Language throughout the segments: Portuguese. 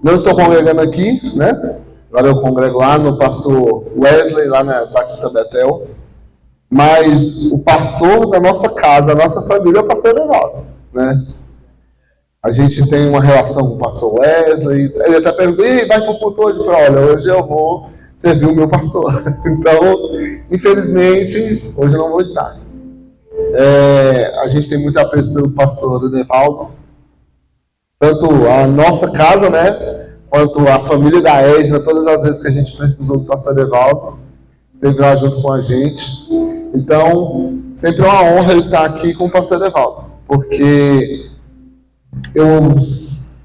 Não estou congregando aqui, né? Agora eu congrego lá no pastor Wesley, lá na Batista Betel. Mas o pastor da nossa casa, da nossa família, é o pastor Evaldo, né? A gente tem uma relação com o pastor Wesley. Ele até perguntou, vai para o culto hoje? Eu falei, olha, hoje eu vou servir o meu pastor. Então, infelizmente, hoje eu não vou estar. A gente tem muito apreço pelo pastor Evaldo. Tanto a nossa casa, né? Quanto a família da Edna, todas as vezes que a gente precisou do pastor Evaldo, esteve lá junto com a gente. Então, sempre é uma honra eu estar aqui com o pastor Evaldo, porque eu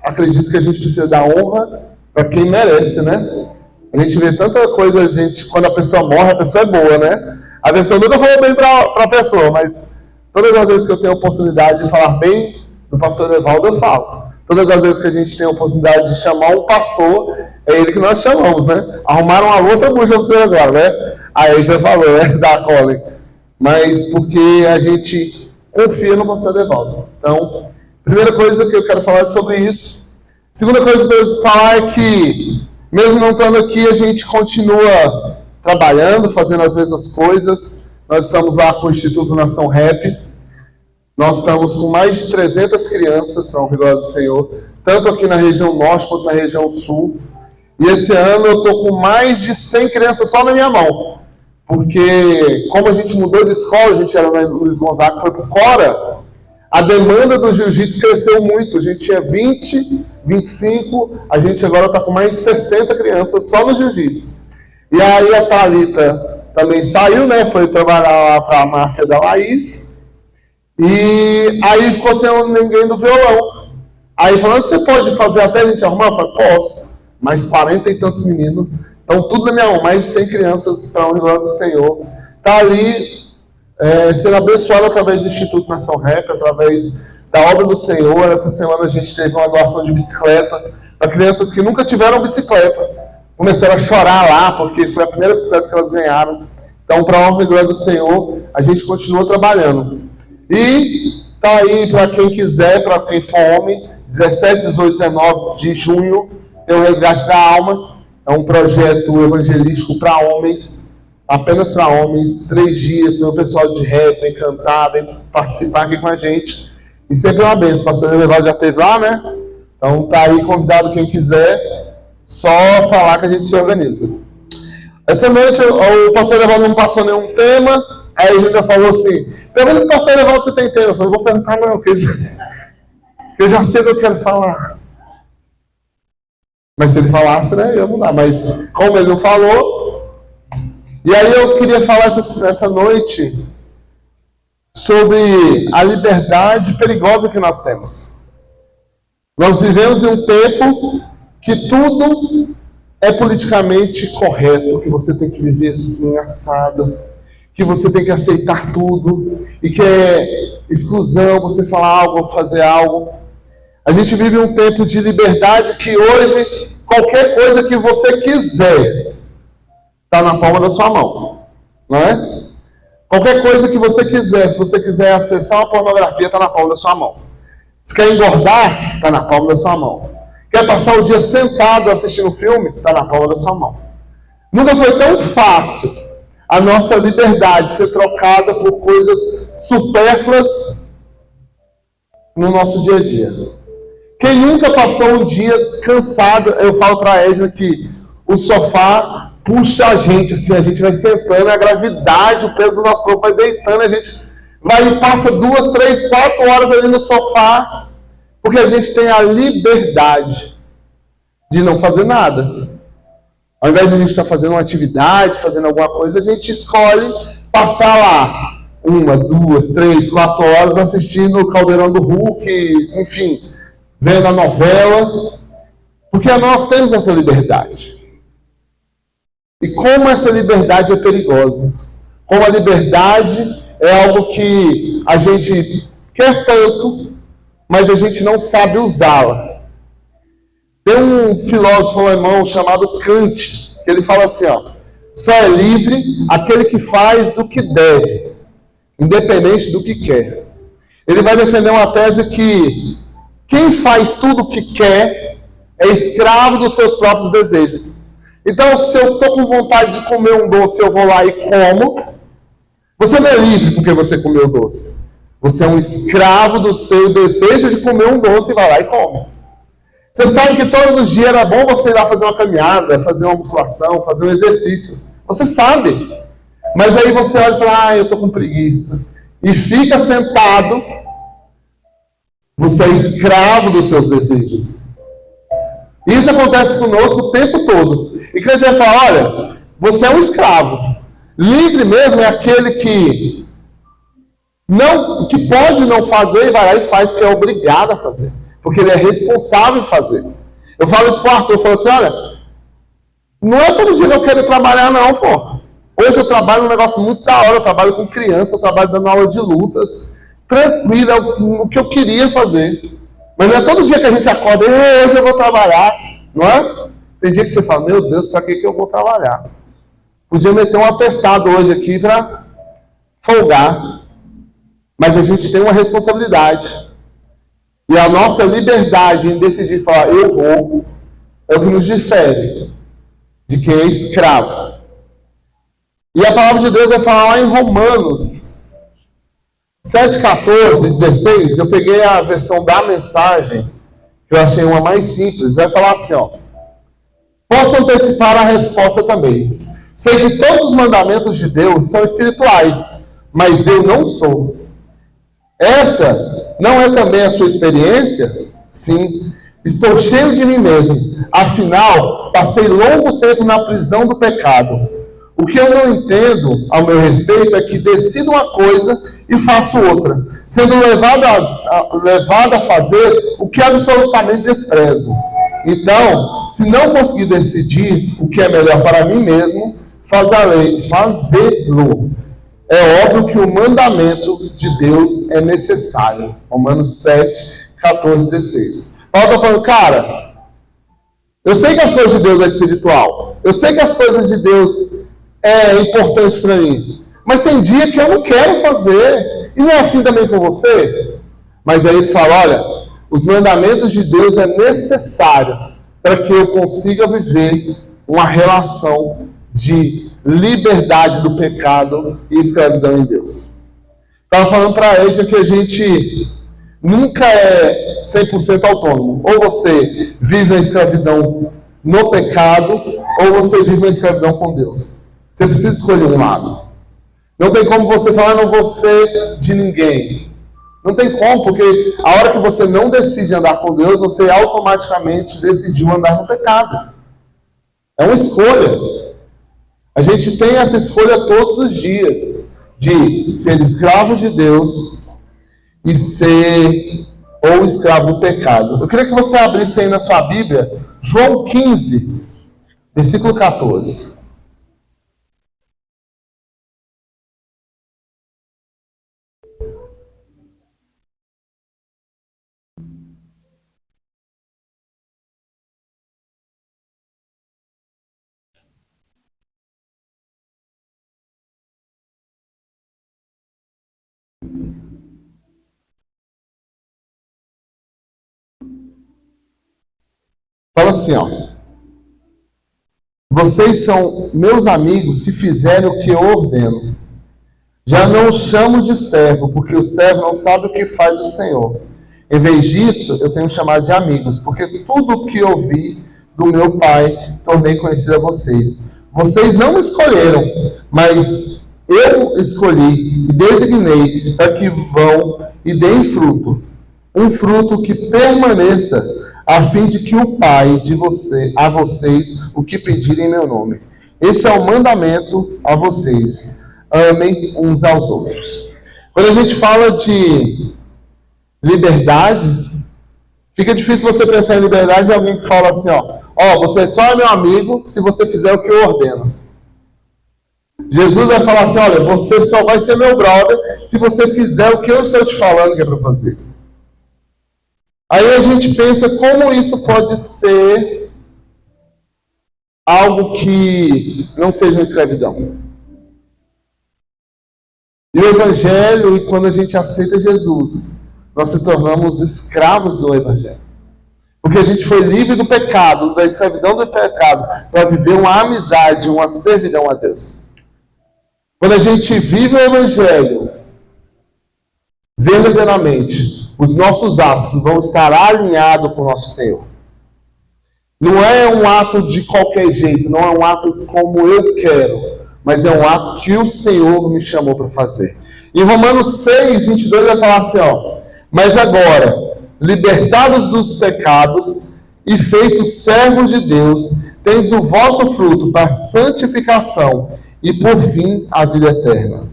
acredito que a gente precisa dar honra para quem merece, né? A gente vê tanta coisa, quando a pessoa morre, a pessoa é boa, né? A pessoa nunca falou bem para a pessoa, mas todas as vezes que eu tenho a oportunidade de falar bem do pastor Evaldo, eu falo. Todas as vezes que a gente tem a oportunidade de chamar um pastor, é ele que nós chamamos, né? Arrumaram uma outra bucha para você agora, né? Aí já falou, né? Da Colin. Mas porque a gente confia no pastor Evaldo. Então, primeira coisa que eu quero falar é sobre isso. Segunda coisa que eu quero falar é que, mesmo não estando aqui, a gente continua trabalhando, fazendo as mesmas coisas. Nós estamos lá com o Instituto Nação Rap. Nós estamos com mais de 300 crianças, para a honra do Senhor, tanto aqui na região norte quanto na região sul. E esse ano eu estou com mais de 100 crianças só na minha mão. Porque, como a gente mudou de escola, a gente era na Luiz Gonzaga, foi para o Cora, a demanda do jiu-jitsu cresceu muito. A gente tinha 20, 25, a gente agora está com mais de 60 crianças só no jiu-jitsu. E aí a Thalita também saiu, né? Foi trabalhar lá para a máfia da Laís. E aí ficou sem ninguém do violão. Aí falando, você pode fazer até a gente arrumar? Eu falei, posso. Mas 40 e tantos meninos. Então tudo na minha mão, mais de 100 crianças para a honra do Senhor. Está ali sendo abençoado através do Instituto Nação Rap, através da obra do Senhor. Essa semana a gente teve uma doação de bicicleta para crianças que nunca tiveram bicicleta. Começaram a chorar lá, porque foi a primeira bicicleta que elas ganharam. Então, para a honra e glória do Senhor, a gente continua trabalhando. E tá aí para quem quiser, para quem for homem, 17, 18, 19 de junho, tem o Resgate da Alma. É um projeto evangelístico para homens, apenas para homens, 3 dias, tem o pessoal de rap, vem cantar, vem participar aqui com a gente. E sempre é uma bênção, o pastor Evaldo já esteve lá, né? Então tá aí convidado quem quiser, só falar que a gente se organiza. Essa noite o pastor Evaldo não passou nenhum tema, aí a gente já falou assim, pergunta para o pastor Evaldo se tem tema. Eu falei, vou perguntar não, porque eu já sei o que eu quero falar. Mas se ele falasse, né, eu ia mudar. Mas como ele não falou... E aí eu queria falar essa noite sobre a liberdade perigosa que nós temos. Nós vivemos em um tempo que tudo é politicamente correto, que você tem que viver assim, assado, que você tem que aceitar tudo, e que é exclusão você falar algo, fazer algo. A gente vive um tempo de liberdade que hoje, qualquer coisa que você quiser, está na palma da sua mão, não é? Qualquer coisa que você quiser, se você quiser acessar uma pornografia, está na palma da sua mão. Se quer engordar, está na palma da sua mão. Quer passar o dia sentado assistindo filme, está na palma da sua mão. Nunca foi tão fácil a nossa liberdade ser trocada por coisas supérfluas no nosso dia a dia. Quem nunca passou um dia cansado, eu falo para a Edna que o sofá puxa a gente, assim, a gente vai sentando, a gravidade, o peso do nosso corpo vai deitando, a gente vai e passa 2, 3, 4 horas ali no sofá, porque a gente tem a liberdade de não fazer nada. Ao invés de a gente estar fazendo uma atividade, fazendo alguma coisa, a gente escolhe passar lá 1, 2, 3, 4 horas assistindo o Caldeirão do Hulk, enfim, vendo a novela, porque nós temos essa liberdade. E como essa liberdade é perigosa. Como a liberdade é algo que a gente quer tanto, mas a gente não sabe usá-la. Tem um filósofo alemão chamado Kant, que ele fala assim, ó, só é livre aquele que faz o que deve, independente do que quer. Ele vai defender uma tese que quem faz tudo o que quer é escravo dos seus próprios desejos. Então, se eu estou com vontade de comer um doce, eu vou lá e como. Você não é livre porque você comeu doce. Você é um escravo do seu desejo de comer um doce e vai lá e come. Você sabe que todos os dias era bom você ir lá fazer uma caminhada, fazer uma musculação, fazer um exercício. Você sabe. Mas aí você olha e fala, eu estou com preguiça. E fica sentado. Você é escravo dos seus desejos. Isso acontece conosco o tempo todo. E que a gente vai falar, olha, você é um escravo. Livre mesmo é aquele que pode não fazer e vai lá e faz porque é obrigado a fazer. Porque ele é responsável em fazer. Eu falo isso para o Arthur, eu falo assim, olha, não é todo dia que eu quero trabalhar não, pô. Hoje eu trabalho num negócio muito da hora, eu trabalho com criança, eu trabalho dando aula de lutas, tranquilo, é o que eu queria fazer. Mas não é todo dia que a gente acorda, hoje eu vou trabalhar, não é? Tem dia que você fala, meu Deus, para que eu vou trabalhar? Podia meter um atestado hoje aqui para folgar. Mas a gente tem uma responsabilidade. E a nossa liberdade em decidir falar, eu vou, é o que nos difere de quem é escravo. E a palavra de Deus vai falar lá em Romanos 7, 14, 16. Eu peguei a versão da mensagem, que eu achei uma mais simples. Vai falar assim, ó. Posso antecipar a resposta também. Sei que todos os mandamentos de Deus são espirituais, mas eu não sou. Essa não é também a sua experiência? Sim. Estou cheio de mim mesmo. Afinal, passei longo tempo na prisão do pecado. O que eu não entendo ao meu respeito é que decido uma coisa e faço outra, sendo levado a fazer o que absolutamente desprezo. Então, se não conseguir decidir o que é melhor para mim mesmo, fazê-lo. É óbvio que o mandamento de Deus é necessário. Romanos 7, 14, 16. Paulo está falando, cara, eu sei que as coisas de Deus é espiritual. Eu sei que as coisas de Deus é importante para mim. Mas tem dia que eu não quero fazer. E não é assim também com você? Mas aí ele fala, olha, os mandamentos de Deus é necessário para que eu consiga viver uma relação de liberdade do pecado e escravidão em Deus. Estava falando para a Edna que a gente nunca é 100% autônomo. Ou você vive a escravidão no pecado, ou você vive a escravidão com Deus. Você precisa escolher um lado. Não tem como você falar, não vou ser de ninguém. Não tem como, porque a hora que você não decide andar com Deus, você automaticamente decidiu andar no pecado. É uma escolha. A gente tem essa escolha todos os dias, de ser escravo de Deus e ser ou escravo do pecado. Eu queria que você abrisse aí na sua Bíblia, João 15, versículo 14. Fala assim, ó. Vocês são meus amigos se fizerem o que eu ordeno. Já não os chamo de servo, porque o servo não sabe o que faz o Senhor. Em vez disso, eu tenho chamado de amigos, porque tudo o que ouvi do meu Pai, tornei conhecido a vocês. Vocês não me escolheram, mas eu escolhi e designei para que vão e deem fruto. Um fruto que permaneça, a fim de que o Pai a vocês o que pedirem em meu nome. Esse é o mandamento a vocês. Amem uns aos outros. Quando a gente fala de liberdade, fica difícil você pensar em liberdade de alguém que fala assim, ó, você só é meu amigo se você fizer o que eu ordeno. Jesus vai falar assim, olha, você só vai ser meu brother se você fizer o que eu estou te falando que é para fazer. Aí a gente pensa como isso pode ser algo que não seja uma escravidão. E o Evangelho, e quando a gente aceita Jesus, nós se tornamos escravos do Evangelho. Porque a gente foi livre do pecado, da escravidão do pecado, para viver uma amizade, uma servidão a Deus. Quando a gente vive o Evangelho, verdadeiramente, os nossos atos vão estar alinhados com o nosso Senhor. Não é um ato de qualquer jeito, não é um ato como eu quero, mas é um ato que o Senhor me chamou para fazer. Em Romanos 6, 22, vai falar assim, ó: mas agora, libertados dos pecados e feitos servos de Deus, tendes o vosso fruto para a santificação e, por fim, a vida eterna.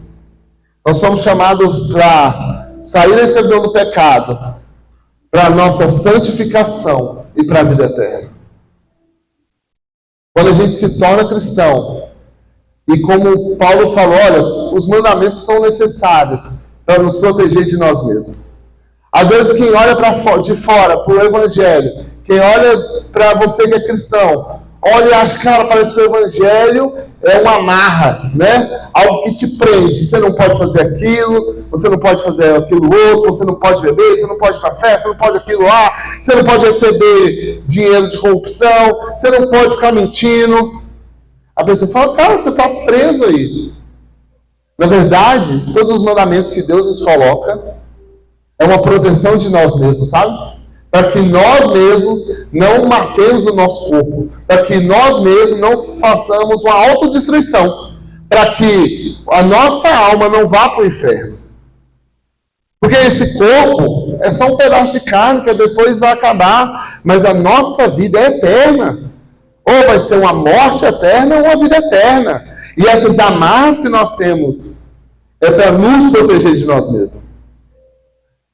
Nós somos chamados para sair da escravidão do pecado, para a nossa santificação e para a vida eterna. Quando a gente se torna cristão, e como Paulo falou, olha, os mandamentos são necessários para nos proteger de nós mesmos. Às vezes quem olha de fora para o Evangelho, quem olha para você que é cristão, olha e acha, cara, parece que o Evangelho é uma amarra, né? Algo que te prende. Você não pode fazer aquilo, você não pode fazer aquilo outro, você não pode beber, você não pode ir para festa, você não pode aquilo lá, você não pode receber dinheiro de corrupção, você não pode ficar mentindo. A pessoa fala, cara, você está preso aí. Na verdade, todos os mandamentos que Deus nos coloca é uma proteção de nós mesmos, sabe? Para que nós mesmos não matemos o nosso corpo, para que nós mesmos não façamos uma autodestruição, para que a nossa alma não vá para o inferno. Porque esse corpo é só um pedaço de carne que depois vai acabar, mas a nossa vida é eterna. Ou vai ser uma morte eterna ou uma vida eterna. E essas amarras que nós temos é para nos proteger de nós mesmos.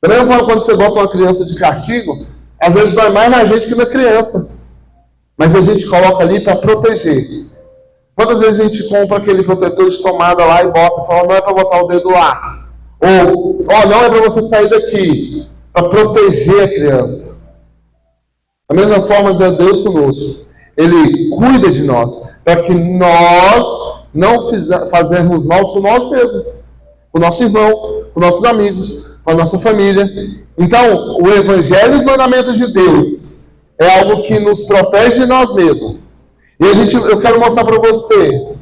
Da mesma forma, quando você bota uma criança de castigo, às vezes dói mais na gente que na criança. Mas a gente coloca ali para proteger. Quantas vezes a gente compra aquele protetor de tomada lá e bota e fala, não é para botar o dedo lá. Ou, não é para você sair daqui. Para proteger a criança. Da mesma forma, é Deus conosco. Ele cuida de nós, para que nós não fazermos mal com nós mesmos, com o nosso irmão, com nossos amigos, com a nossa família. Então, o Evangelho e os mandamentos de Deus é algo que nos protege de nós mesmos. E eu quero mostrar para você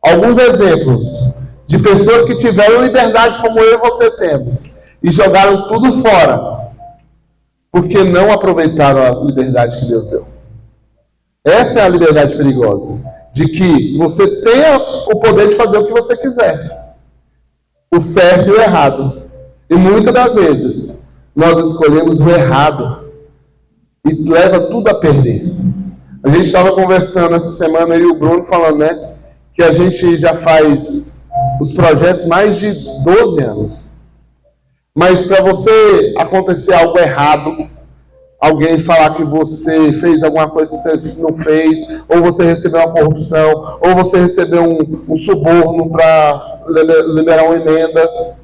alguns exemplos de pessoas que tiveram liberdade como eu e você temos, e jogaram tudo fora, porque não aproveitaram a liberdade que Deus deu. Essa é a liberdade perigosa, de que você tenha o poder de fazer o que você quiser, o certo e o errado. E muitas das vezes nós escolhemos o errado e leva tudo a perder. A gente estava conversando essa semana, eu e o Bruno, falando, né, que a gente já faz os projetos mais de 12 anos. Mas para você acontecer algo errado, alguém falar que você fez alguma coisa que você não fez, ou você recebeu uma corrupção, ou você recebeu um suborno para liberar uma emenda,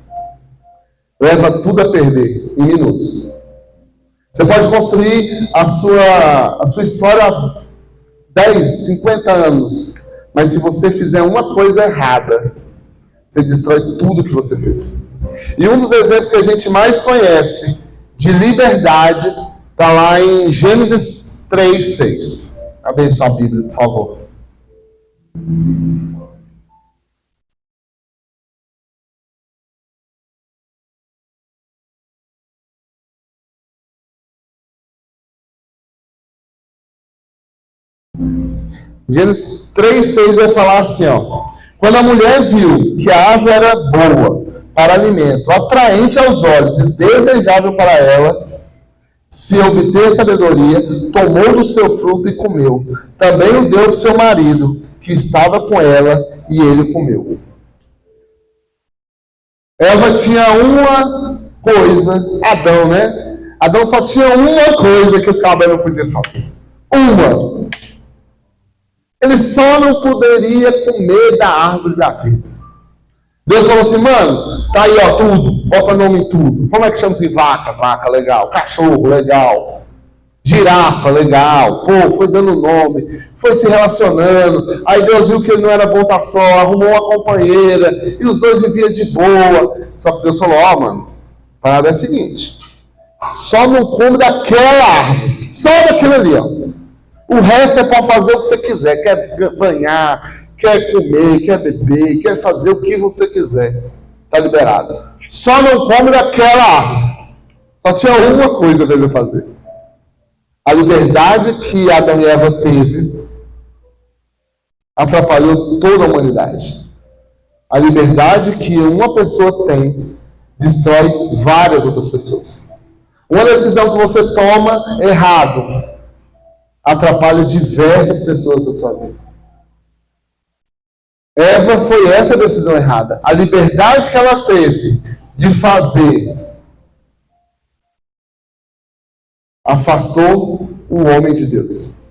leva tudo a perder em minutos. Você pode construir a sua história 10, 50 anos, mas se você fizer uma coisa errada, você destrói tudo que você fez. E um dos exemplos que a gente mais conhece de liberdade está lá em Gênesis 3:6. Abre sua Bíblia, por favor. Gênesis 3:6 vai falar assim, ó. Quando a mulher viu que a árvore era boa para alimento, atraente aos olhos e desejável para ela, se obter sabedoria, tomou do seu fruto e comeu. Também o deu ao seu marido, que estava com ela, e ele comeu. Eva tinha uma coisa, Adão, né? Adão só tinha uma coisa que o cabra não podia fazer. Uma. Ele só não poderia comer da árvore da vida. Deus falou assim, mano, tá aí, ó, tudo, bota nome em tudo. Como é que chama isso aqui? Vaca, legal. Cachorro, legal. Girafa, legal. Pô, foi dando nome, foi se relacionando. Aí Deus viu que ele não era bom estar só, arrumou uma companheira, e os dois viviam de boa. Só que Deus falou, ó, mano, a parada é a seguinte, só não come daquela árvore. Só daquilo ali, ó. O resto é para fazer o que você quiser. Quer banhar, quer comer, quer beber, quer fazer o que você quiser. Está liberado. Só não come daquela árvore. Só tinha uma coisa para ele fazer. A liberdade que Adão e Eva teve atrapalhou toda a humanidade. A liberdade que uma pessoa tem destrói várias outras pessoas. Uma decisão que você toma errado atrapalha diversas pessoas da sua vida. Eva foi essa decisão errada. A liberdade que ela teve de fazer afastou o homem de Deus.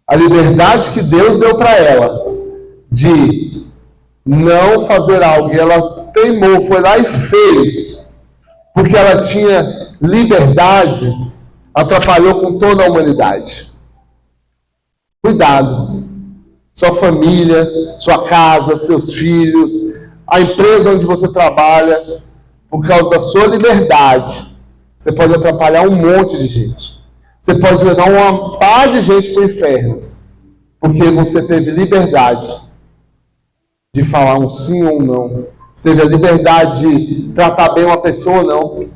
A liberdade que Deus deu para ela de não fazer algo, e ela teimou, foi lá e fez, porque ela tinha liberdade, atrapalhou com toda a humanidade. Cuidado. Sua família, sua casa, seus filhos, a empresa onde você trabalha, por causa da sua liberdade, você pode atrapalhar um monte de gente. Você pode levar uma pá de gente para o inferno, porque você teve liberdade de falar um sim ou um não. Você teve a liberdade de tratar bem uma pessoa ou não.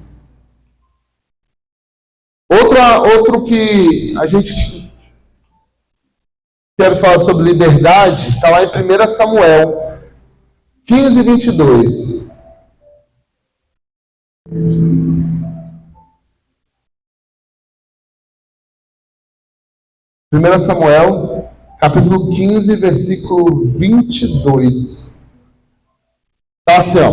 Outro que a gente quero falar sobre liberdade, está lá em 1 Samuel 15, 22. 1 Samuel, capítulo 15, versículo 22. Está assim, ó.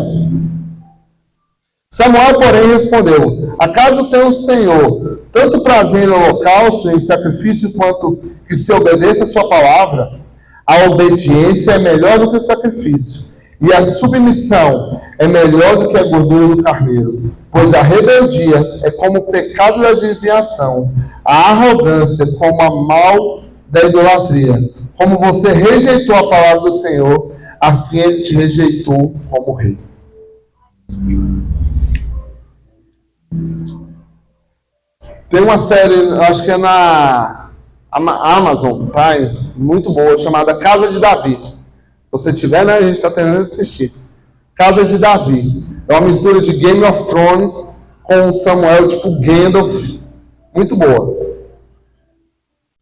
Samuel, porém, respondeu: acaso tem o Senhor tanto prazer em holocausto, em sacrifício, quanto que se obedeça a sua palavra? A obediência é melhor do que o sacrifício, e a submissão é melhor do que a gordura do carneiro. Pois a rebeldia é como o pecado da desviação, a arrogância como a mal da idolatria. Como você rejeitou a palavra do Senhor, assim ele te rejeitou como rei. Tem uma série, acho que é na Amazon Prime, muito boa, chamada Casa de Davi. Se você tiver, né, a gente está tentando assistir. Casa de Davi. É uma mistura de Game of Thrones com Samuel, tipo Gandalf. Muito boa.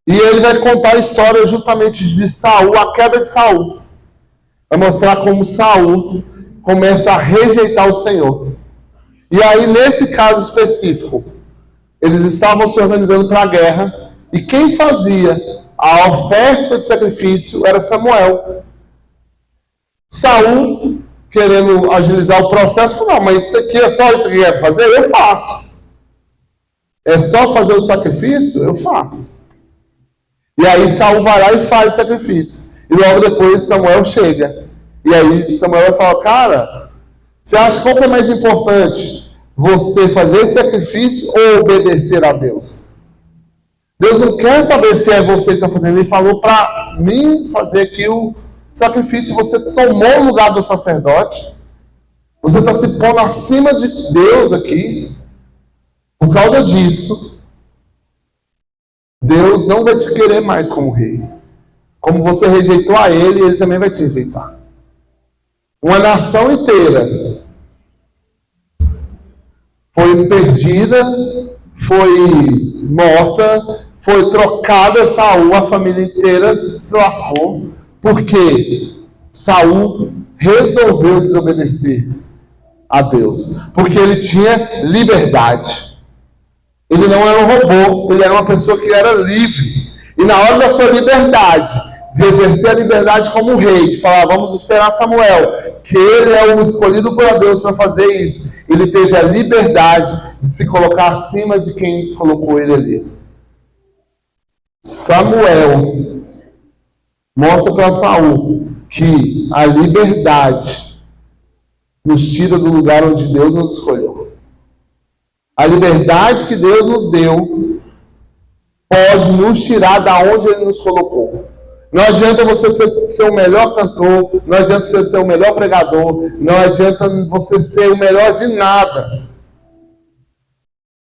E ele vai contar a história justamente de Saul, a queda de Saul. Vai mostrar como Saul começa a rejeitar o Senhor. E aí, nesse caso específico, eles estavam se organizando para a guerra, e quem fazia a oferta de sacrifício era Samuel. Saul, querendo agilizar o processo, falou: não, mas isso aqui é só isso que quer fazer? Eu faço. É só fazer o sacrifício? Eu faço. E aí Saul vai lá e faz o sacrifício. E logo depois Samuel chega. E aí Samuel vai falar: cara, você acha qual que é mais importante? Você fazer esse sacrifício ou obedecer a Deus? Deus não quer saber se é você que está fazendo. Ele falou para mim fazer aqui o sacrifício. Você tomou o lugar do sacerdote. Você está se pondo acima de Deus aqui. Por causa disso, Deus não vai te querer mais como rei. Como você rejeitou a Ele, Ele também vai te rejeitar. Uma nação inteira foi perdida, foi morta, foi trocada. Saul, a família inteira se lascou, porque Saul resolveu desobedecer a Deus, porque ele tinha liberdade. Ele não era um robô, ele era uma pessoa que era livre. E na hora da sua liberdade, de exercer a liberdade como rei, de falar: vamos esperar Samuel, que ele é o escolhido por Deus para fazer isso, ele teve a liberdade de se colocar acima de quem colocou ele ali. Samuel mostra para Saul que a liberdade nos tira do lugar onde Deus nos escolheu. A liberdade que Deus nos deu pode nos tirar da onde Ele nos colocou. Não adianta você ser o melhor cantor, não adianta você ser o melhor pregador, não adianta você ser o melhor de nada,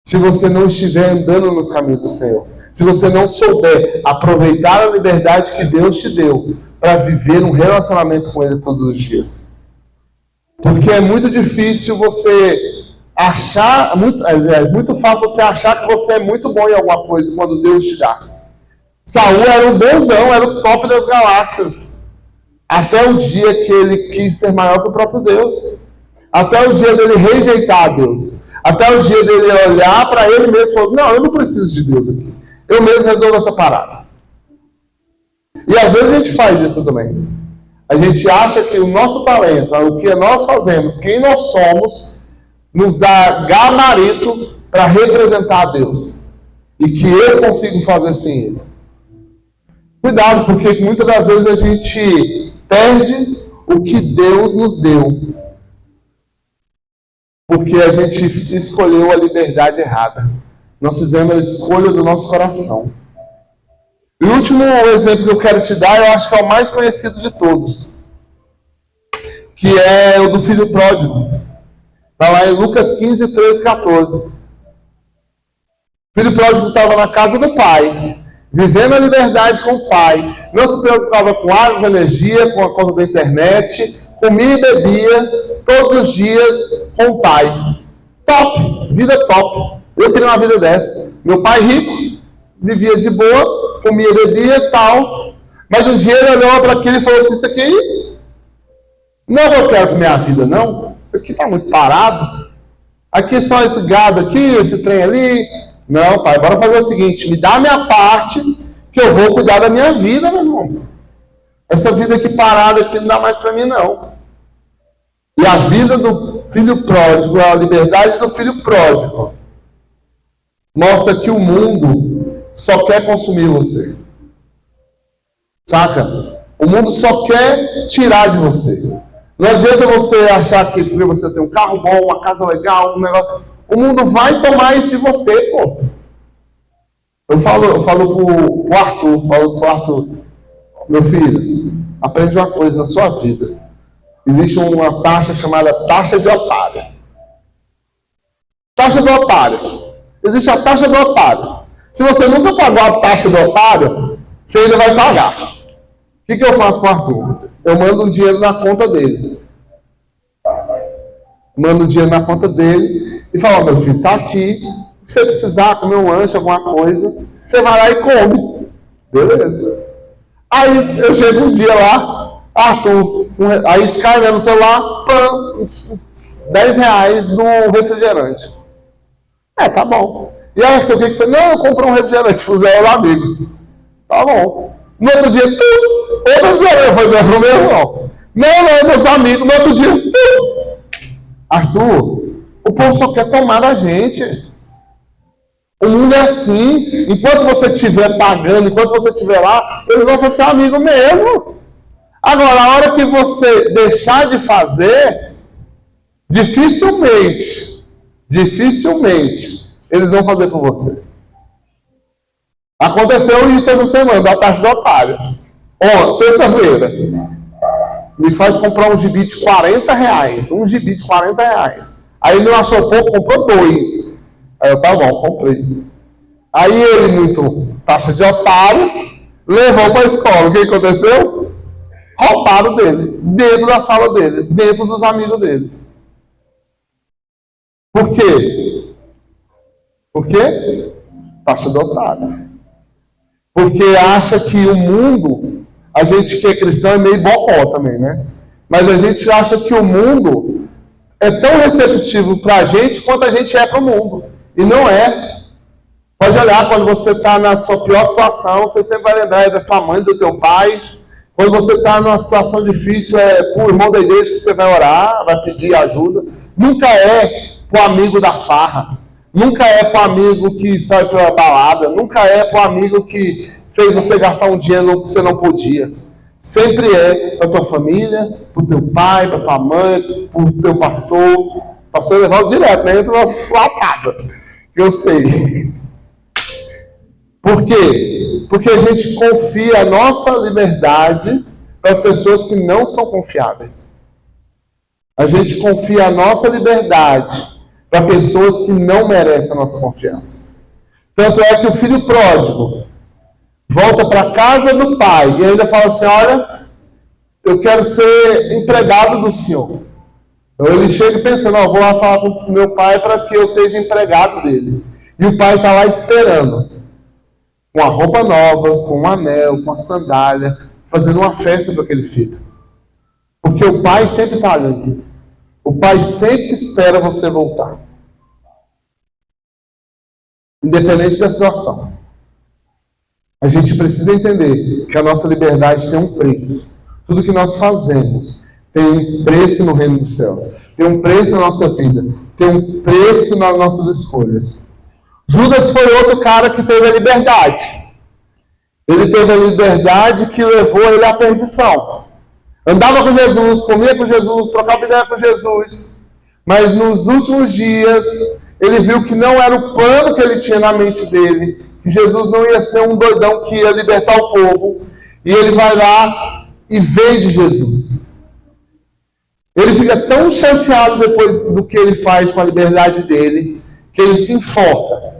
se você não estiver andando nos caminhos do Senhor. se você não souber aproveitar a liberdade que Deus te deu para viver um relacionamento com Ele todos os dias. Porque é muito difícil você achar, é muito fácil você achar que você é muito bom em alguma coisa quando Deus te dá. Saul era um bonzão, era o top das galáxias. Até o dia que ele quis ser maior que o próprio Deus. Até o dia dele rejeitar a Deus. Até o dia dele olhar para ele mesmo e falar, não, eu não preciso de Deus aqui. Eu mesmo resolvo essa parada. E às vezes a gente faz isso também. A gente acha que o nosso talento, o que nós fazemos, quem nós somos, nos dá gabarito para representar a Deus. E que eu consigo fazer sem Ele. Cuidado, porque muitas das vezes a gente perde o que Deus nos deu. Porque a gente escolheu a liberdade errada. Nós fizemos a escolha do nosso coração. E o último exemplo que eu quero te dar, eu acho que é o mais conhecido de todos. Que é o do filho pródigo. Está lá em Lucas 15, 13, 14. O filho pródigo estava na casa do pai, vivendo a liberdade com o pai. Não se preocupava com água, com energia, com a conta da internet. Comia e bebia todos os dias com o pai. Top, vida top. Eu queria uma vida dessa. Meu pai rico, vivia de boa, comia, bebia e tal. Mas um dia ele olhou para aquilo e falou assim, isso aqui não é o que eu quero para minha vida, não. Isso aqui está muito parado. Aqui é só esse gado aqui, esse trem ali. Não, pai, bora fazer o seguinte, me dá a minha parte, que eu vou cuidar da minha vida, meu irmão. Essa vida aqui parada aqui não dá mais para mim, não. E a vida do filho pródigo, a liberdade do filho pródigo, mostra que o mundo só quer consumir você. Saca? O mundo só quer tirar de você. Não adianta você achar que porque você tem um carro bom, uma casa legal, um negócio... O mundo vai tomar isso de você, pô. Eu falo pro Arthur, meu filho, aprende uma coisa na sua vida. Existe uma taxa chamada taxa de otário. Taxa do otário. Existe a taxa do otário. Se você nunca pagou a taxa do otário, você ainda vai pagar. O que eu faço com o Arthur? Eu mando um dinheiro na conta dele. Mando um dinheiro na conta dele e falo, meu filho, tá aqui. Se você precisar comer um lanche, alguma coisa, você vai lá e come. Beleza. Aí eu chego um dia lá, Arthur, aí cai no celular, pã, R$10 no refrigerante. Tá bom. E aí, Arthur, o que foi? Não, eu comprei um refrigerante pro Zé, o amigo. Tá bom. No outro dia, outro refrigerante, foi pro meu irmão. Não, meus amigos, no outro dia, Arthur, o povo só quer tomar da gente. O mundo é assim. Enquanto você estiver pagando, enquanto você estiver lá, eles vão ser seu amigo mesmo. Agora, a hora que você deixar de fazer, dificilmente, eles vão fazer por você. Aconteceu isso essa semana, da taxa do otário. Sexta-feira. Me faz comprar um gibi de R$40. Um gibi de R$40. Aí ele não achou pouco, comprou 2. Aí eu, tá bom, comprei. Aí ele, muito taxa de otário, levou para a escola. O que aconteceu? Roubaram dele, dentro da sala dele, dentro dos amigos dele. Por quê? Por quê? Taxa do otário. Porque acha que o mundo, a gente que é cristão é meio bocó também, né? Mas a gente acha que o mundo é tão receptivo para a gente quanto a gente é para o mundo. E não é. Pode olhar, quando você está na sua pior situação, você sempre vai lembrar da tua mãe, do teu pai. Quando você está numa situação difícil, é para o irmão da igreja que você vai orar, vai pedir ajuda. Nunca é para o amigo da farra. Nunca é para o amigo que sai para balada. Nunca é para o amigo que fez você gastar um dinheiro que você não podia. Sempre é para a tua família, para o teu pai, para a tua mãe, para o teu pastor. Pastor levava direto, né? Entra nossa lapada. Eu sei. Por quê? Porque a gente confia a nossa liberdade para as pessoas que não são confiáveis. A gente confia a nossa liberdade para pessoas que não merecem a nossa confiança. Tanto é que o filho pródigo volta para a casa do pai e ainda fala assim, olha, eu quero ser empregado do senhor. Então ele chega e pensa, não, eu vou lá falar com o meu pai para que eu seja empregado dele. E o pai está lá esperando, com a roupa nova, com um anel, com a sandália, fazendo uma festa para aquele filho. Porque o pai sempre está ali. O pai sempre espera você voltar. Independente da situação. A gente precisa entender que a nossa liberdade tem um preço. Tudo que nós fazemos tem um preço no reino dos céus. Tem um preço na nossa vida. Tem um preço nas nossas escolhas. Judas foi outro cara que teve a liberdade. Ele teve a liberdade que levou ele à perdição. Andava com Jesus, comia com Jesus, trocava ideia com Jesus. Mas nos últimos dias, ele viu que não era o plano que ele tinha na mente dele. Que Jesus não ia ser um doidão que ia libertar o povo. E ele vai lá e vende Jesus. Ele fica tão chateado depois do que ele faz com a liberdade dele, que ele se enforca,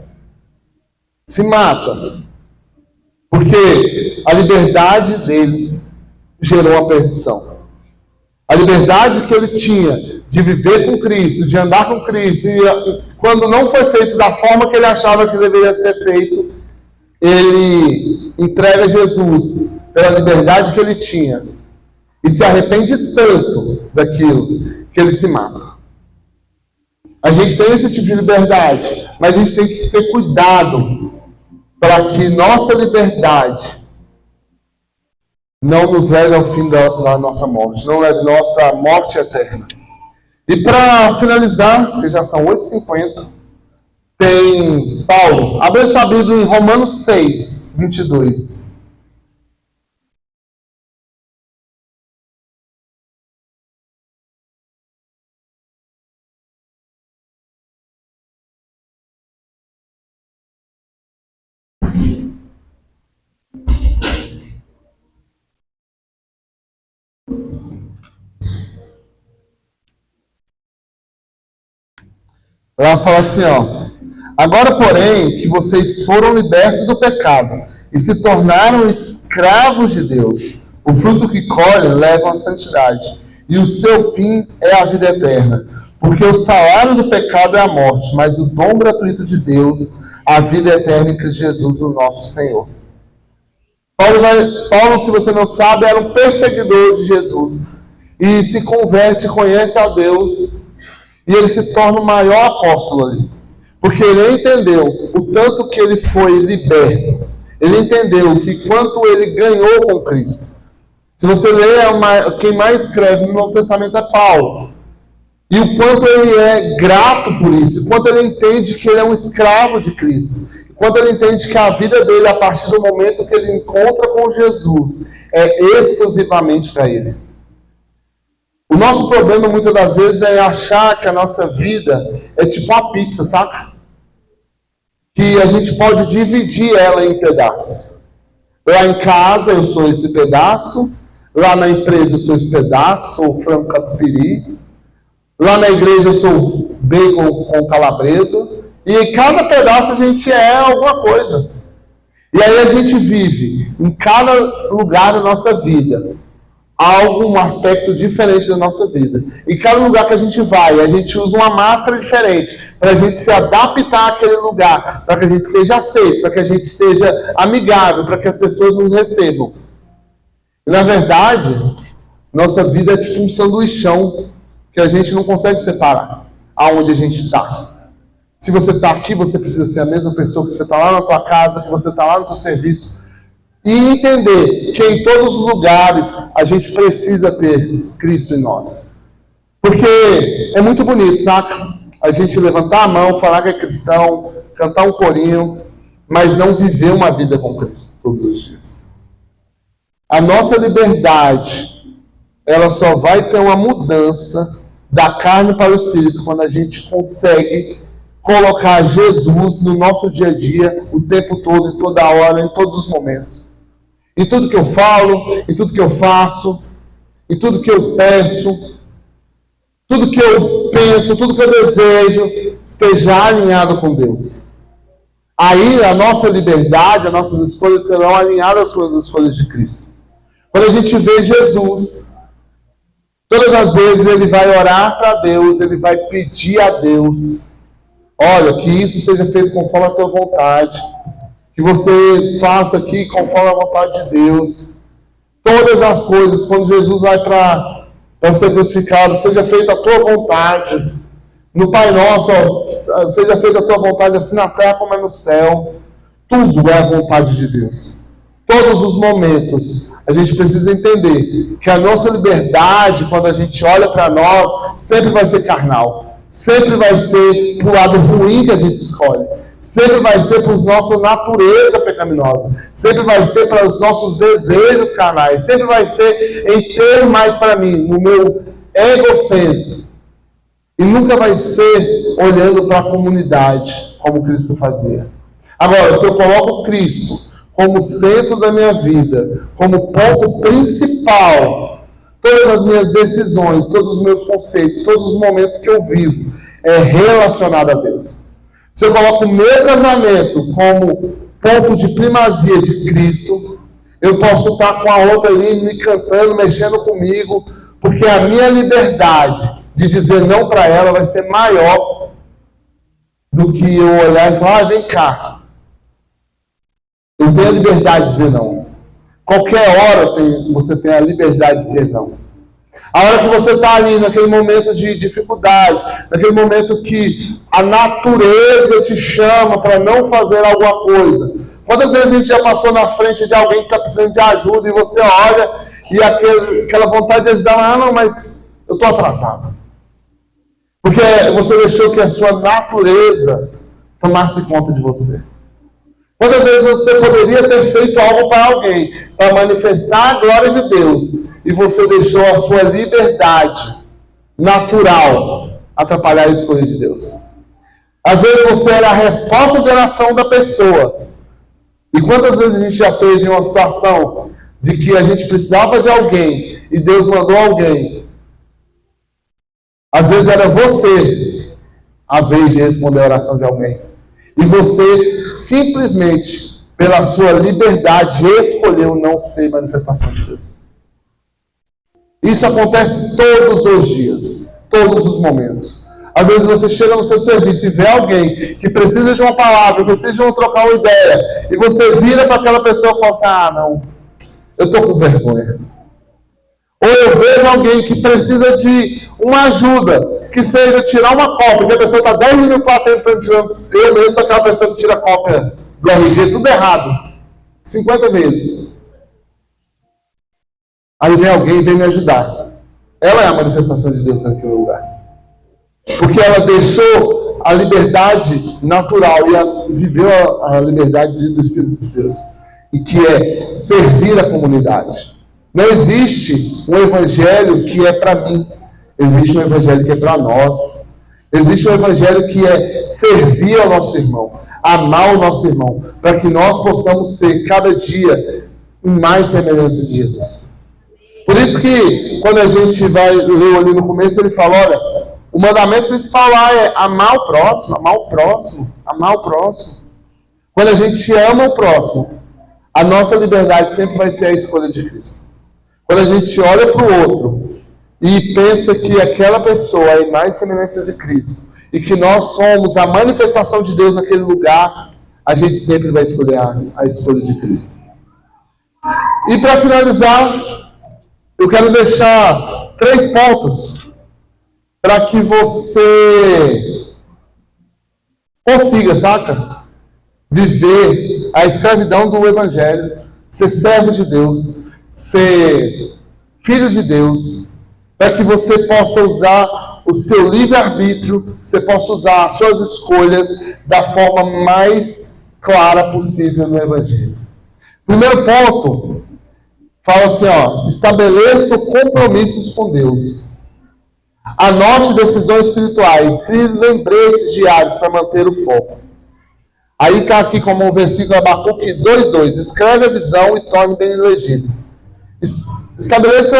se mata. Porque a liberdade dele gerou a perdição. A liberdade que ele tinha de viver com Cristo, de andar com Cristo, e quando não foi feito da forma que ele achava que deveria ser feito, ele entrega Jesus pela liberdade que ele tinha e se arrepende tanto daquilo que ele se mata. A gente tem esse tipo de liberdade, mas a gente tem que ter cuidado para que nossa liberdade não nos leve ao fim da nossa morte, não leve nós para a morte eterna. E para finalizar, que já são 8h50, tem Paulo. Abre sua Bíblia em Romanos 6, 22. Ela fala assim, ó. Agora, porém, que vocês foram libertos do pecado e se tornaram escravos de Deus, o fruto que colhem leva à santidade, e o seu fim é a vida eterna. Porque o salário do pecado é a morte, mas o dom gratuito de Deus, a vida eterna em Cristo Jesus, o nosso Senhor. Paulo, se você não sabe, era um perseguidor de Jesus. E se converte, conhece a Deus, e ele se torna o maior apóstolo ali. Porque ele entendeu o tanto que ele foi liberto. Ele entendeu que quanto ele ganhou com Cristo. Se você ler, quem mais escreve no Novo Testamento é Paulo. E o quanto ele é grato por isso. O quanto ele entende que ele é um escravo de Cristo. O quanto ele entende que a vida dele, a partir do momento que ele encontra com Jesus, é exclusivamente para ele. O nosso problema, muitas das vezes, é achar que a nossa vida é tipo uma pizza, saca? Que a gente pode dividir ela em pedaços. Lá em casa eu sou esse pedaço, lá na empresa eu sou esse pedaço, sou o frango catupiry, lá na igreja eu sou bacon com calabresa, e em cada pedaço a gente é alguma coisa. E aí a gente vive em cada lugar da nossa vida um aspecto diferente da nossa vida. Em cada lugar que a gente vai, a gente usa uma máscara diferente para a gente se adaptar àquele lugar, para que a gente seja aceito, para que a gente seja amigável, para que as pessoas nos recebam. E na verdade, nossa vida é tipo um sanduichão que a gente não consegue separar aonde a gente está. Se você está aqui, você precisa ser a mesma pessoa que você está lá na tua casa, que você está lá no seu serviço. E entender que em todos os lugares a gente precisa ter Cristo em nós. Porque é muito bonito, saca? A gente levantar a mão, falar que é cristão, cantar um corinho, mas não viver uma vida com Cristo todos os dias. A nossa liberdade, ela só vai ter uma mudança da carne para o espírito quando a gente consegue colocar Jesus no nosso dia a dia, o tempo todo, em toda hora, em todos os momentos. Em tudo que eu falo, em tudo que eu faço, em tudo que eu peço, tudo que eu penso, tudo que eu desejo, esteja alinhado com Deus. Aí a nossa liberdade, as nossas escolhas serão alinhadas com as escolhas de Cristo. Quando a gente vê Jesus, todas as vezes ele vai orar para Deus, ele vai pedir a Deus: olha, que isso seja feito conforme a tua vontade, que você faça aqui conforme a vontade de Deus. Todas as coisas, quando Jesus vai para ser crucificado, seja feita a tua vontade. No Pai Nosso, seja feita a tua vontade, assim na terra como é no céu. Tudo é a vontade de Deus. Todos os momentos, a gente precisa entender que a nossa liberdade, quando a gente olha para nós, sempre vai ser carnal. Sempre vai ser para o lado ruim que a gente escolhe. Sempre vai ser para a nossa natureza pecaminosa. Sempre vai ser para os nossos desejos carnais. Sempre vai ser em ter mais para mim, no meu egocentro. E nunca vai ser olhando para a comunidade, como Cristo fazia. Agora, se eu coloco Cristo como centro da minha vida, como ponto principal, todas as minhas decisões, todos os meus conceitos, todos os momentos que eu vivo, é relacionado a Deus. Se eu coloco o meu casamento como ponto de primazia de Cristo, eu posso estar com a outra ali me cantando, mexendo comigo, porque a minha liberdade de dizer não para ela vai ser maior do que eu olhar e falar: vem cá. Eu tenho a liberdade de dizer não. Qualquer hora você tem a liberdade de dizer não. A hora que você está ali naquele momento de dificuldade, naquele momento que a natureza te chama para não fazer alguma coisa. Quantas vezes a gente já passou na frente de alguém que está precisando de ajuda e você olha e aquela vontade de ajudar, não, mas eu estou atrasado. Porque você deixou que a sua natureza tomasse conta de você. Quantas vezes você poderia ter feito algo para alguém, para manifestar a glória de Deus, e você deixou a sua liberdade natural atrapalhar a escolha de Deus? Às vezes você era a resposta de oração da pessoa. E quantas vezes a gente já teve uma situação de que a gente precisava de alguém e Deus mandou alguém? Às vezes era você a vez de responder a oração de alguém. E você simplesmente, pela sua liberdade, escolheu não ser manifestação de Deus. Isso acontece todos os dias, todos os momentos. Às vezes você chega no seu serviço e vê alguém que precisa de uma palavra, precisa de trocar uma ideia, e você vira para aquela pessoa e fala assim: ah, não, eu estou com vergonha. Ou eu vejo alguém que precisa de uma ajuda, que seja tirar uma cópia, que a pessoa está 10 minutos lá tentando tirar. Eu mesmo sou aquela pessoa que tira cópia do RG, tudo errado, 50 vezes. Aí vem alguém e vem me ajudar. Ela é a manifestação de Deus naquele lugar. Porque ela deixou a liberdade natural e viveu a liberdade do Espírito de Deus. E que é servir a comunidade. Não existe um evangelho que é para mim. Existe um evangelho que é para nós. Existe um evangelho que é servir ao nosso irmão, amar o nosso irmão, para que nós possamos ser cada dia mais semelhança de Jesus. Por isso que quando a gente vai ler ali no começo, ele fala: olha, o mandamento principal lá é amar o próximo, amar o próximo, amar o próximo. Quando a gente ama o próximo, a nossa liberdade sempre vai ser a escolha de Cristo. Quando a gente olha para o outro e pensa que aquela pessoa é mais semelhança de Cristo e que nós somos a manifestação de Deus naquele lugar, a gente sempre vai escolher a escolha de Cristo. E para finalizar, eu quero deixar 3 pontos para que você consiga, saca? Viver a escravidão do Evangelho, ser servo de Deus, ser filho de Deus, para que você possa usar o seu livre-arbítrio, você possa usar as suas escolhas da forma mais clara possível no Evangelho. Primeiro ponto, fala assim, estabeleça compromissos com Deus. Anote decisões espirituais, crie lembretes diários para manter o foco. Aí está aqui como o versículo Abacuque 2:2, escreve a visão e torne bem legível. Estabeleça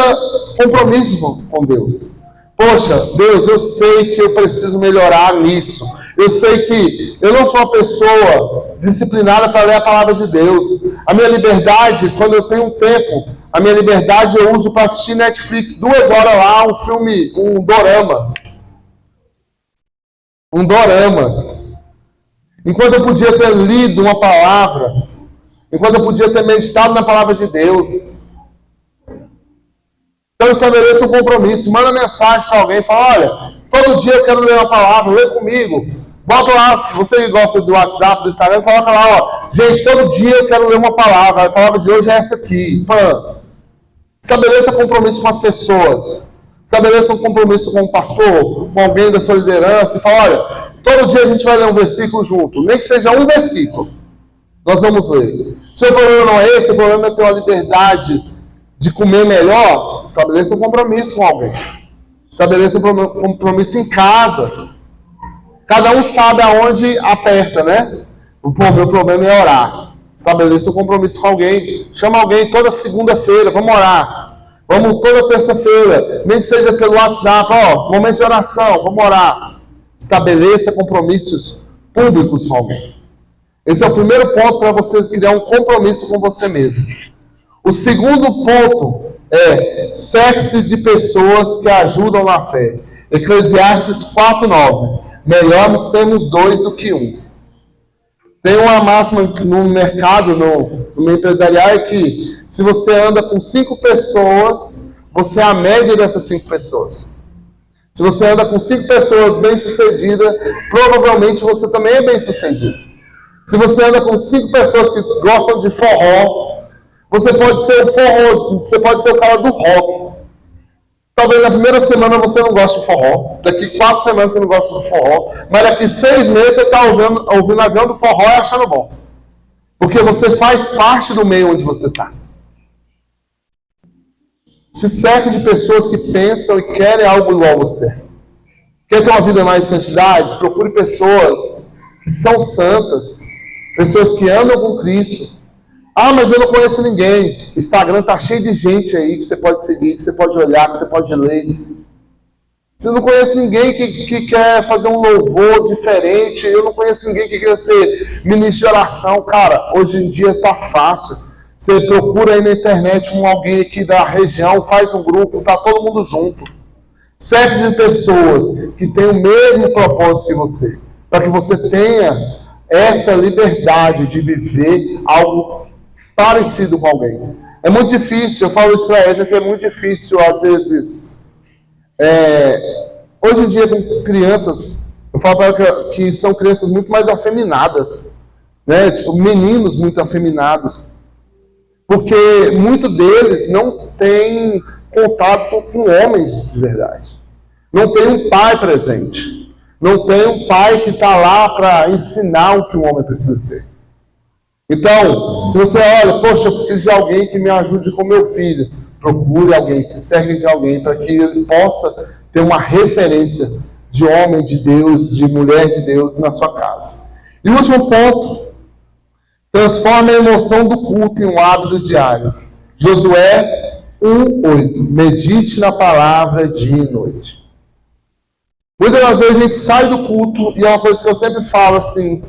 compromisso com Deus. Poxa, Deus, eu sei que eu preciso melhorar nisso. Eu sei que eu não sou uma pessoa disciplinada para ler a palavra de Deus. A minha liberdade, quando eu tenho um tempo, a minha liberdade eu uso para assistir Netflix 2 horas lá, um filme, um dorama. Um dorama. Enquanto eu podia ter lido uma palavra, enquanto eu podia ter meditado na palavra de Deus. Então estabeleça um compromisso, manda mensagem para alguém, fala, olha, todo dia eu quero ler uma palavra, lê comigo. Bota lá, se você gosta do WhatsApp, do Instagram, coloca lá, ó, gente, todo dia eu quero ler uma palavra, a palavra de hoje é essa aqui. Pã. Estabeleça compromisso com as pessoas. Estabeleça um compromisso com o pastor, com alguém da sua liderança, e fala, olha, todo dia a gente vai ler um versículo junto, nem que seja um versículo. Nós vamos ler. Se o problema não é esse, o problema é ter uma liberdade de comer melhor, estabeleça um compromisso com alguém. Estabeleça um compromisso em casa. Cada um sabe aonde aperta, né? O meu problema é orar. Estabeleça um compromisso com alguém. Chama alguém toda segunda-feira, vamos orar. Vamos toda terça-feira, nem que seja pelo WhatsApp, ó, momento de oração, vamos orar. Estabeleça compromissos públicos com alguém. Esse é o primeiro ponto para você criar um compromisso com você mesmo. O segundo ponto é cerque-se de pessoas que ajudam na fé. Eclesiastes 4:9. Melhor sermos 2 do que 1. Tem uma máxima no mercado, no meio empresarial, é que se você anda com 5 pessoas, você é a média dessas 5 pessoas. Se você anda com 5 pessoas bem-sucedidas, provavelmente você também é bem-sucedido. Se você anda com 5 pessoas que gostam de forró, você pode ser o forró, você pode ser o cara do rock. Talvez na primeira semana você não goste de forró, daqui 4 semanas você não gosta de forró, mas daqui 6 meses você está ouvindo avião do forró e achando bom. Porque você faz parte do meio onde você está. Se cerque de pessoas que pensam e querem algo igual a você. Quer ter uma vida mais de santidade? Procure pessoas que são santas, pessoas que andam com Cristo. Ah, mas eu não conheço ninguém. O Instagram está cheio de gente aí que você pode seguir, que você pode olhar, que você pode ler. Você não conhece ninguém que quer fazer um louvor diferente. Eu não conheço ninguém que quer ser ministro de oração. Cara, hoje em dia está fácil. Você procura aí na internet alguém aqui da região, faz um grupo, está todo mundo junto. Cerque de pessoas que têm o mesmo propósito que você. Para que você tenha essa liberdade de viver algo parecido com alguém. É muito difícil, eu falo isso para ela, que é muito difícil, às vezes, hoje em dia com crianças, eu falo para ela que são crianças muito mais afeminadas, né? Tipo, meninos muito afeminados, porque muitos deles não têm contato com homens de verdade, não tem um pai presente, não tem um pai que está lá para ensinar o que o homem precisa ser. Então, se você olha, poxa, eu preciso de alguém que me ajude com meu filho, procure alguém, se cerque de alguém para que ele possa ter uma referência de homem de Deus, de mulher de Deus na sua casa. E o último ponto, transforme a emoção do culto em um hábito diário. Josué 1:8. Medite na palavra dia e noite. Muitas das vezes a gente sai do culto, e é uma coisa que eu sempre falo assim,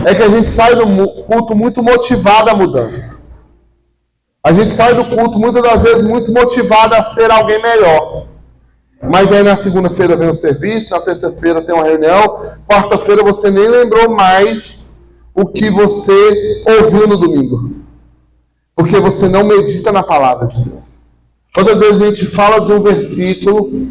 é que a gente sai do culto muito motivado à mudança. A gente sai do culto muitas das vezes muito motivado a ser alguém melhor. Mas aí na segunda-feira vem o serviço, na terça-feira tem uma reunião, quarta-feira você nem lembrou mais o que você ouviu no domingo. Porque você não medita na palavra de Deus. Quantas vezes a gente fala de um versículo,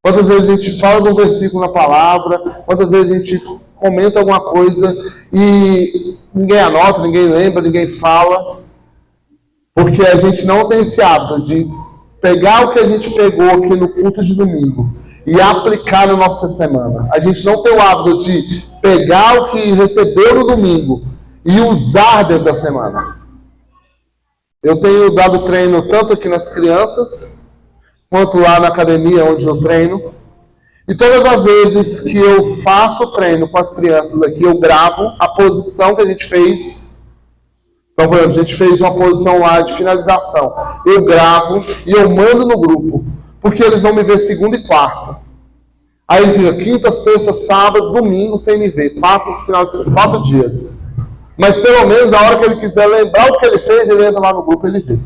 quantas vezes a gente fala de um versículo na palavra, quantas vezes a gente comenta alguma coisa e ninguém anota, ninguém lembra, ninguém fala, porque a gente não tem esse hábito de pegar o que a gente pegou aqui no culto de domingo e aplicar na nossa semana. A gente não tem o hábito de pegar o que recebeu no domingo e usar dentro da semana. Eu tenho dado treino tanto aqui nas crianças, quanto lá na academia onde eu treino. E todas as vezes que eu faço treino com as crianças aqui, eu gravo a posição que a gente fez. Então, por exemplo, a gente fez uma posição lá de finalização. Eu gravo e eu mando no grupo, porque eles vão me ver segunda e quarta. Aí ele fica quinta, sexta, sábado, domingo sem me ver. 4 dias. Mas pelo menos a hora que ele quiser lembrar o que ele fez, ele entra lá no grupo e ele vê.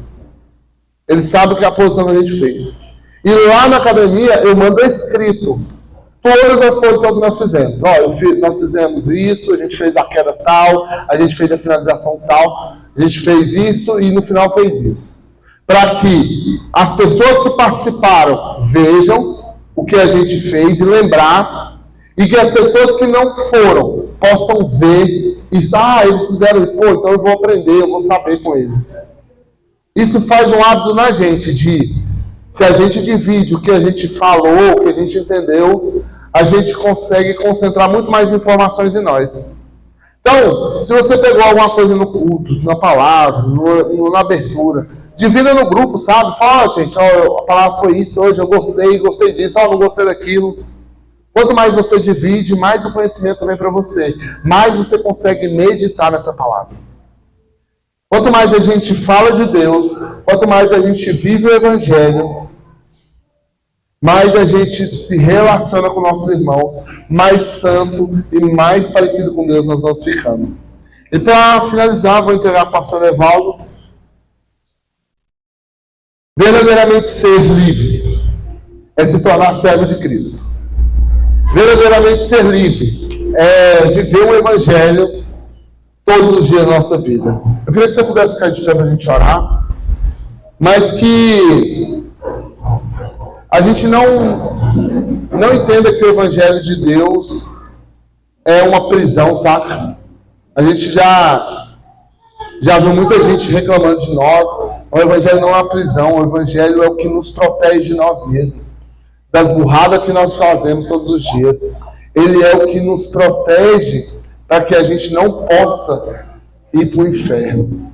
Ele sabe o que a posição que a gente fez. E lá na academia eu mando escrito todas as posições que nós fizemos. Nós fizemos isso, a gente fez a queda tal, a gente fez a finalização tal, a gente fez isso e no final fez isso. Para que as pessoas que participaram vejam o que a gente fez e lembrar, e que as pessoas que não foram possam ver isso. Eles fizeram isso, então eu vou aprender, eu vou saber com eles. Isso faz um hábito na gente se a gente divide o que a gente falou, o que a gente entendeu, a gente consegue concentrar muito mais informações em nós. Então, se você pegou alguma coisa no culto, na palavra, na abertura, divida no grupo, sabe? Fala, gente, a palavra foi isso hoje, eu gostei disso, não gostei daquilo. Quanto mais você divide, mais o conhecimento vem para você. Mais você consegue meditar nessa palavra. Quanto mais a gente fala de Deus, quanto mais a gente vive o Evangelho, mais a gente se relaciona com nossos irmãos, mais santo e mais parecido com Deus nós vamos ficando. E para finalizar, vou entregar para o pastor Evaldo. Verdadeiramente ser livre é se tornar servo de Cristo. Verdadeiramente ser livre é viver o Evangelho todos os dias da nossa vida. Eu queria que você pudesse cair de pé para a gente orar, mas que a gente não entenda que o Evangelho de Deus é uma prisão, saca? A gente já viu muita gente reclamando de nós. O Evangelho não é uma prisão, o Evangelho é o que nos protege de nós mesmos, das burradas que nós fazemos todos os dias. Ele é o que nos protege para que a gente não possa ir para o inferno.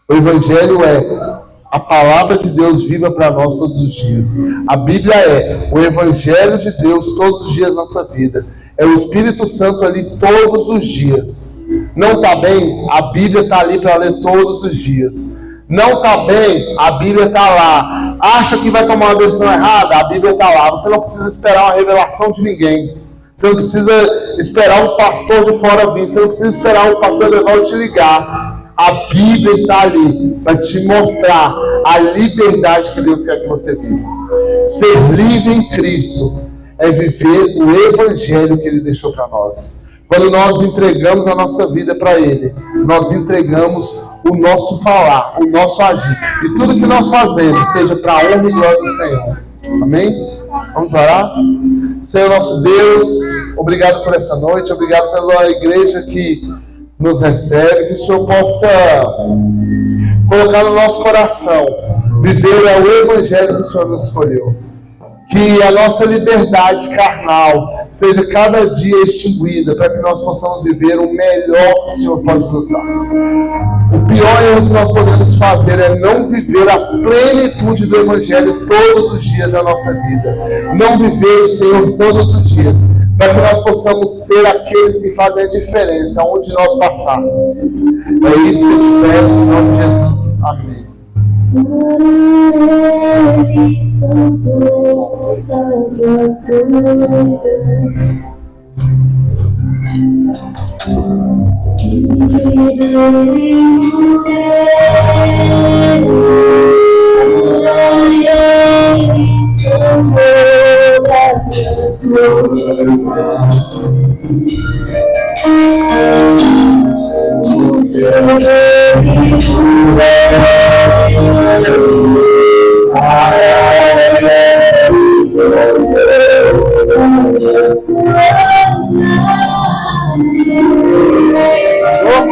O Evangelho é a palavra de Deus viva para nós todos os dias. A Bíblia é o Evangelho de Deus todos os dias da nossa vida. É o Espírito Santo ali todos os dias. Não está bem? A Bíblia está ali para ler todos os dias. Não está bem? A Bíblia está lá. Acha que vai tomar uma decisão errada? A Bíblia está lá. Você não precisa esperar uma revelação de ninguém. Você não precisa esperar um pastor de fora vir. Você não precisa esperar um pastor de fora te ligar. A Bíblia está ali para te mostrar a liberdade que Deus quer que você viva. Ser livre em Cristo é viver o Evangelho que Ele deixou para nós. Quando nós entregamos a nossa vida para Ele, nós entregamos o nosso falar, o nosso agir. E tudo que nós fazemos seja para a honra e glória do Senhor. Amém? Vamos orar? Senhor nosso Deus, obrigado por essa noite, obrigado pela igreja que nos recebe, que o Senhor possa colocar no nosso coração, viver o Evangelho que o Senhor nos escolheu. Que a nossa liberdade carnal seja cada dia extinguida, para que nós possamos viver o melhor que o Senhor pode nos dar. O pior erro que nós podemos fazer é não viver a plenitude do Evangelho todos os dias da nossa vida. Não viver o Senhor todos os dias, para que nós possamos ser aqueles que fazem a diferença onde nós passarmos. É isso que eu te peço em nome de Jesus. Amém. Ele são todas as coisas que dele ele são todas as coisas Ó,